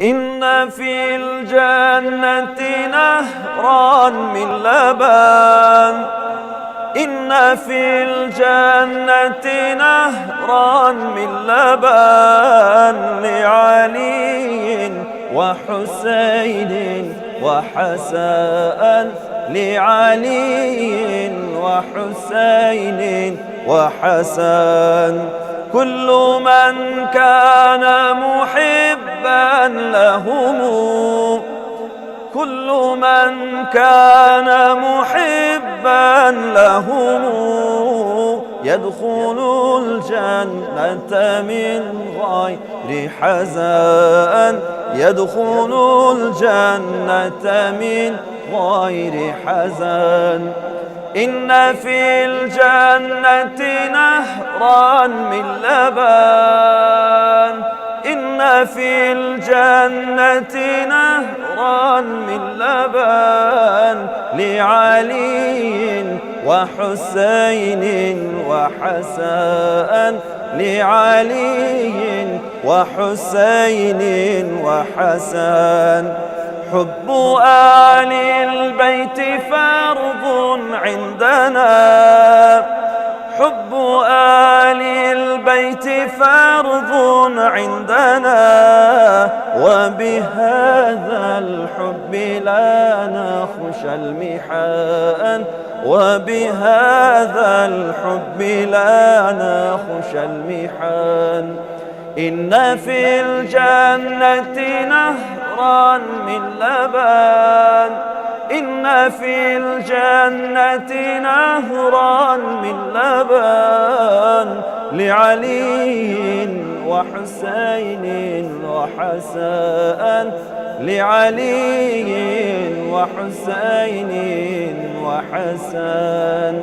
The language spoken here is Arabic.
إن في الجنة نهرا من لبن، إن في الجنة نهرا من لبن لعلي وحسين وحسن، لعلي وحسين وحسن. كل من كان محبا لهم، كل من كان محبا لهم يدخل الجنة من غير حزن، يدخل الجنة من غير حزن. إن في الجنة نهرا من لبن، إن في الجنة نهرا من لبن لعلي وحسين وحسن، لعلي وحسين وحسن. حب آل البيت فرض عندنا، حب آل البيت فرض عندنا، وبهذا الحب لا نخشى المحن، وبهذا الحب لا نخشى المحن. إن في الجنة نهرا من لبن، إن في الجنة نهرا من لبن لعلي وحسين وحسن، لعلي وحسين وحسن.